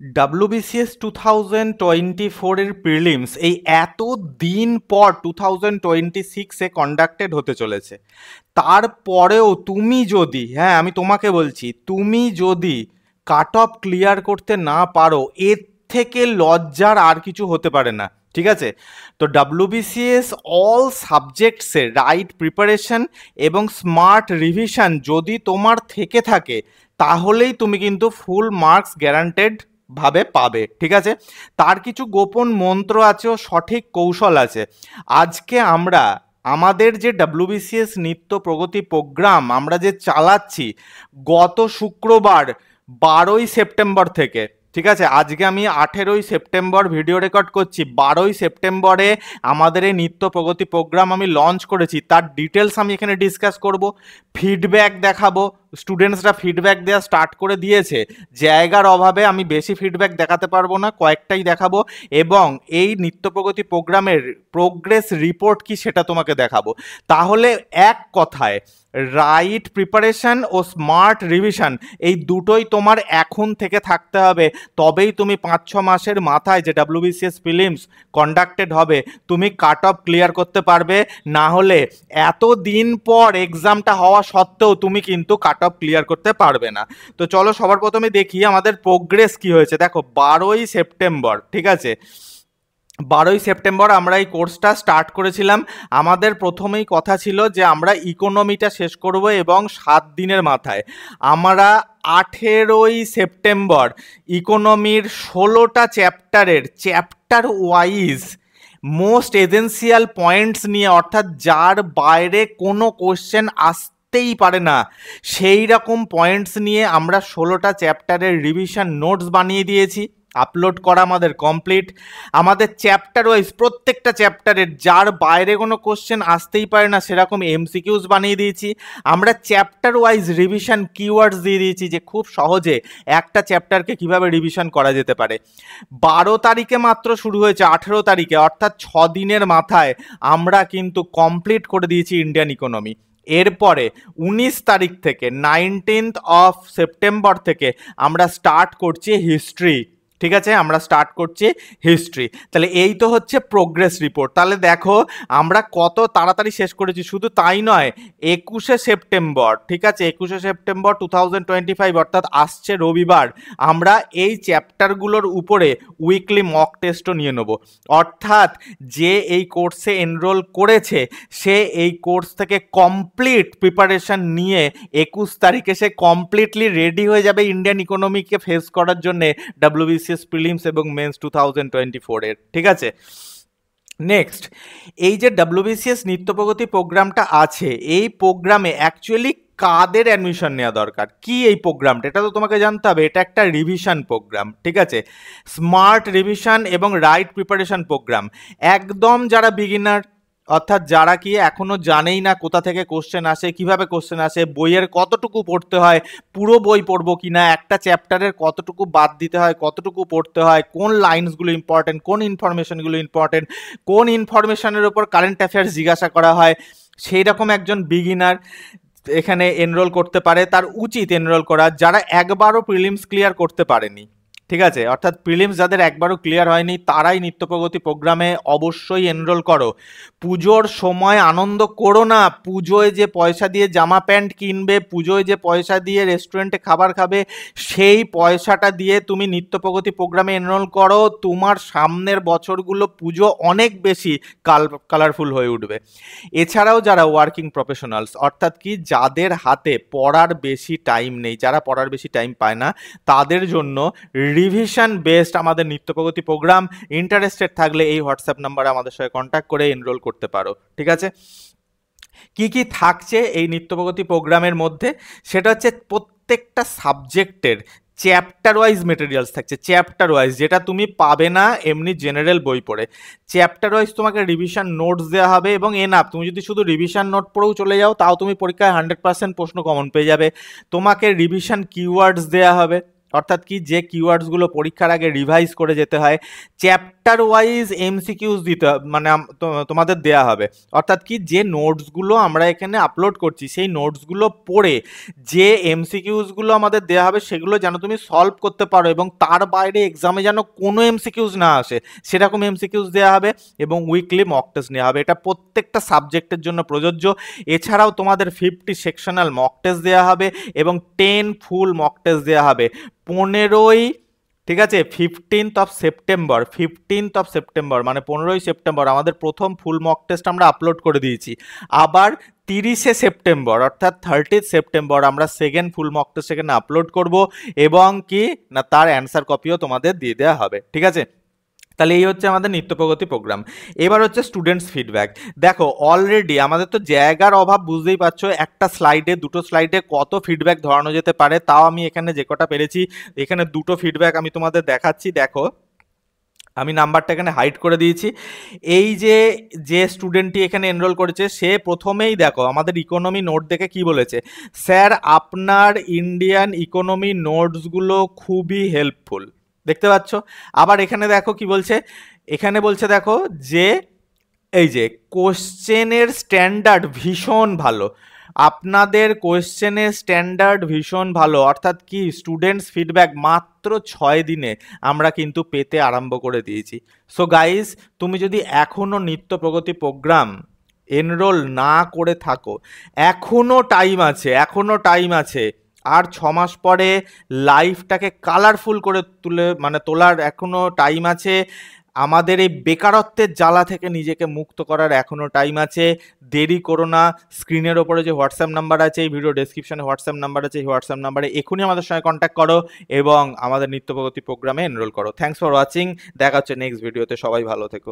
WBCS 2024 prelims এই এত দিন পর 2026-এ কন্ডাক্টেড হতে চলেছে। তারপরেও তুমি যদি, হ্যাঁ আমি তোমাকে বলছি, তুমি যদি কাট অফ ক্লিয়ার করতে না পারো, এর থেকে লজ্জার আর কিছু হতে পারে না। ঠিক আছে, তো WBCS অল সাবজেক্টসের রাইট প্রিপারেশন এবং স্মার্ট রিভিশন যদি তোমার থেকে থাকে, তাহলেই তুমি কিন্তু ফুল মার্কস গ্যারান্টেড ভাবে পাবে। ঠিক আছে, তার কিছু গোপন মন্ত্র আছে ও সঠিক কৌশল আছে। আজকে আমরা আমাদের যে WBCS নিত্য প্রগতি প্রোগ্রাম আমরা যে চালাচ্ছি গত শুক্রবার 12ই সেপ্টেম্বর থেকে, ঠিক আছে, আজকে আমি 18ই সেপ্টেম্বর ভিডিও রেকর্ড করছি, 12ই সেপ্টেম্বরে আমাদের এই নিত্য প্রগতি প্রোগ্রাম আমি লঞ্চ করেছি। তার ডিটেলস আমি এখানে ডিসকাস করব, ফিডব্যাক দেখাবো, স্টুডেন্টসরা ফিডব্যাক দেওয়া স্টার্ট করে দিয়েছে। জায়গার অভাবে আমি বেশি ফিডব্যাক দেখাতে পারবো না, কয়েকটাই দেখাবো, এবং এই নিত্য প্রগতি প্রোগ্রামের প্রোগ্রেস রিপোর্ট কি সেটা তোমাকে দেখাবো। তাহলে এক কথায় রাইট প্রিপারেশন ও স্মার্ট রিভিশন এই দুটোই তোমার এখন থেকে থাকতে হবে, তবেই তুমি 5-6 মাসের মাথায় যে WBCS প্রিলিমস কন্ডাক্টেড হবে তুমি কাট অফ ক্লিয়ার করতে পারবে। না হলে এত দিন পর এক্সামটা হওয়া সত্ত্বেও তুমি কিন্তু কাট অফ ক্লিয়ার করতে পারবে না। তো চলো সবার প্রথমে দেখি আমাদের প্রোগ্রেস কি হয়েছে। দেখো 12ই সেপ্টেম্বর, ঠিক আছে, 12ই সেপ্টেম্বর আমরা এই কোর্সটা স্টার্ট করেছিলাম। আমাদের প্রথমেই কথা ছিল যে আমরা ইকোনমিটা শেষ করব, এবং 7 দিনের মাথায় আমরা 18ই সেপ্টেম্বর ইকোনমির 16টা চ্যাপ্টারের chapter wise most essential points নিয়ে, অর্থাৎ যার বাইরে কোনো কোশ্চেন আসতেই পারে না সেই রকম পয়েন্টস নিয়ে আমরা 16টা চ্যাপ্টারের রিভিশন নোটস বানিয়ে দিয়েছি। আপলোড করা আমাদের কমপ্লিট। আমাদের চ্যাপ্টার ওয়াইজ প্রত্যেকটা চ্যাপ্টারের যার বাইরে কোনো কোশ্চেন আসতেই পারে না সেরকম MCQs বানিয়ে দিয়েছি। আমরা চ্যাপ্টার ওয়াইজ রিভিশন কিওয়ার্ডস দিয়ে দিয়েছি যে খুব সহজে একটা চ্যাপ্টারকে কিভাবে রিভিশন করা যেতে পারে। 12 তারিখে মাত্র শুরু হয়েছে, 18 তারিখে অর্থাৎ 6 দিনের মাথায় আমরা কিন্তু কমপ্লিট করে দিয়েছি ইন্ডিয়ান ইকোনমি। এরপরে 19 তারিখ থেকে 19th অফ সেপ্টেম্বর থেকে আমরা স্টার্ট করছি হিস্ট্রি। ঠিক আছে, আমরা স্টার্ট করছি হিস্ট্রি। তাহলে এই তো হচ্ছে প্রোগ্রেস রিপোর্ট। তাহলে দেখো আমরা কত তাড়াতাড়ি শেষ করেছি। শুধু তাই নয়, 21শে সেপ্টেম্বর, ঠিক আছে, 21শে সেপ্টেম্বর 2025 অর্থাৎ আসছে রবিবার, আমরা এই চ্যাপ্টারগুলোর উপরে উইকলি মক টেস্টও নিয়ে নেব। অর্থাৎ যে এই কোর্সে এনরোল করেছে সে এই কোর্স থেকে কমপ্লিট প্রিপারেশন নিয়ে 21 তারিখে সে কমপ্লিটলি রেডি হয়ে যাবে ইন্ডিয়ান ইকোনমিকে ফেস করার জন্য WBCS প্রিলিমস এবং মেন্স 2024 এর। ঠিক আছে, নেক্সট, এই যে WBCS নিত্য প্রগতি প্রোগ্রামটা আছে, এই প্রোগ্রামে অ্যাকচুয়ালি কাদের অ্যাডমিশন নেওয়া দরকার, কি এই প্রোগ্রামটা, এটা তো তোমাকে জানতে হবে। এটা একটা রিভিশন প্রোগ্রাম, ঠিক আছে, স্মার্ট রিভিশন এবং রাইট প্রিপারেশন প্রোগ্রাম। একদম যারা বিগিনার, অর্থাৎ যারা কি এখনো জানেই না কোথা থেকে কোশ্চেন আসে, কিভাবে কোশ্চেন আসে, বইয়ের কতটুকু পড়তে হয়, পুরো বই পড়বো কিনা, একটা চ্যাপ্টারের কতটুকু বাদ দিতে হয়, কতটুকু পড়তে হয়, কোন লাইন্সগুলো ইম্পর্টেন্ট, কোন ইনফরমেশনগুলো ইম্পর্টেন্ট, কোন ইনফরমেশনের উপর কারেন্ট অ্যাফেয়ার্স জিজ্ঞাসা করা হয়, সেই রকম একজন বিগিনার এখানে এনরোল করতে পারে। তার উচিত এনরোল করা যারা একবারও প্রিলিমস ক্লিয়ার করতে পারেনি। ঠিক আছে, অর্থাৎ প্রিলিমস যাদের একবারও ক্লিয়ার হয়নি তারাই নিত্য প্রগতি প্রোগ্রামে অবশ্যই এনরোল করো। পুজোর সময় আনন্দ করো না, পুজোয় যে পয়সা দিয়ে জামা প্যান্ট কিনবে, পুজোয় যে পয়সা দিয়ে রেস্টুরেন্টে খাবার খাবে, সেই পয়সাটা দিয়ে তুমি নিত্য প্রগতি প্রোগ্রামে এনরোল করো। তোমার সামনের বছরগুলো পুজো অনেক বেশি কালারফুল হয়ে উঠবে। এছাড়াও যারা ওয়ার্কিং প্রফেশনালস, অর্থাৎ কি যাদের হাতে পড়ার বেশি টাইম নেই, যারা পড়ার বেশি টাইম পায় না, তাদের জন্য রিভিশন বেসড আমাদের নিত্য প্রগতি প্রোগ্রাম। ইন্টারেস্টেড থাকলে এই হোয়াটসঅ্যাপ নাম্বারে আমাদের সঙ্গে কন্ট্যাক্ট করে এনরোল করতে পারো। ঠিক আছে, কি কি থাকছে এই নিত্য প্রগতি প্রোগ্রামের মধ্যে, সেটা হচ্ছে প্রত্যেকটা সাবজেক্টের চ্যাপ্টার ওয়াইজ মেটেরিয়ালস থাকছে, চ্যাপ্টার ওয়াইজ, যেটা তুমি পাবে না এমনি জেনারেল বই পড়ে। চ্যাপ্টার ওয়াইজ তোমাকে রিভিশন নোটস দেওয়া হবে, এবং এনাফ, তুমি যদি শুধু রিভিশন নোট পড়েও চলে যাও তাও তুমি পরীক্ষায় 100% প্রশ্ন কমন পেয়ে যাবে। তোমাকে রিভিশন কিওয়ার্ডস দেওয়া হবে, অর্থাৎ কি যে কিওয়ার্ডসগুলো পরীক্ষার আগে রিভাইজ করে যেতে হয়, চ্যাপ্টার ওয়াইজ এমসিকিউস দিতে মানে তোমাদের দেয়া হবে। অর্থাৎ কি যে নোটসগুলো আমরা এখানে আপলোড করছি সেই নোটসগুলো পড়ে যে এমসিকিউসগুলো আমাদের দেয়া হবে সেগুলো যেন তুমি সলভ করতে পারো এবং তার বাইরে এক্সামে যেন কোনো এমসিকিউস না আসে সেরকম এমসিকিউস দেওয়া হবে এবং উইকলি মক টেস্ট নেওয়া হবে। এটা প্রত্যেকটা সাবজেক্টের জন্য প্রযোজ্য। এছাড়াও তোমাদের 50 সেকশনাল মক টেস্ট দেওয়া হবে এবং 10 ফুল মক টেস্ট দেওয়া হবে 15ই, ঠিক আছে, 15th অফ সেপ্টেম্বর মানে 15ই সেপ্টেম্বর আমাদের প্রথম ফুল মক টেস্ট আমরা আপলোড করে দিয়েছি। আবার 30শে সেপ্টেম্বর অর্থাৎ 30th সেপ্টেম্বর আমরা সেকেন্ড ফুল মক টেস্ট সেখানে আপলোড করব এবং কি না তার অ্যান্সার কপিও তোমাদের দিয়ে দেওয়া হবে। ঠিক আছে, তাহলে এই হচ্ছে আমাদের নিত্য প্রগতি প্রোগ্রাম। এবার হচ্ছে স্টুডেন্টস ফিডব্যাক। দেখো অলরেডি আমাদের তো জায়গার অভাব, বুঝতেই পারছো একটা স্লাইডে দুটো স্লাইডে কত ফিডব্যাক ধরানো যেতে পারে, তাও আমি এখানে যে কটা পেরেছি এখানে দুটো ফিডব্যাক আমি তোমাদের দেখাচ্ছি। দেখো আমি নাম্বারটা এখানে হাইড করে দিয়েছি। এই যে স্টুডেন্টটি এখানে এনরোল করেছে সে প্রথমেই দেখো আমাদের ইকোনমি নোট দেখে কি বলেছে, স্যার আপনার ইন্ডিয়ান ইকোনমি নোটসগুলো খুবই হেল্পফুল। দেখতে পাচ্ছ? আবার এখানে দেখো কি বলছে, এখানে বলছে দেখো যে এই যে কোশ্চেনের স্ট্যান্ডার্ড ভীষণ ভালো, আপনাদের কোশ্চেনের স্ট্যান্ডার্ড ভীষণ ভালো। অর্থাৎ কি স্টুডেন্টস ফিডব্যাক মাত্র 6 দিনে আমরা কিন্তু পেতে আরম্ভ করে দিয়েছি। সো গাইজ তুমি যদি এখনও নিত্য প্রগতি প্রোগ্রাম এনরোল না করে থাকো এখনও টাইম আছে। আর 6 মাস পরে লাইফটাকে কালারফুল করে তোলার এখনও টাইম আছে। আমাদের এই বেকারত্বের জ্বালা থেকে নিজেকে মুক্ত করার এখনও টাইম আছে। দেরি করো না। স্ক্রিনের ওপরে যে হোয়াটসঅ্যাপ নাম্বার আছে, এই ভিডিও ডেসক্রিপশনে হোয়াটসঅ্যাপ নাম্বার আছে, এই হোয়াটসঅ্যাপ নাম্বারে এখনই আমাদের সঙ্গে কন্ট্যাক্ট করো এবং আমাদের নিত্য প্রগতি প্রোগ্রামে এনরোল করো। Thanks for watching. দেখা হচ্ছে নেক্সট ভিডিওতে। সবাই ভালো থেকো।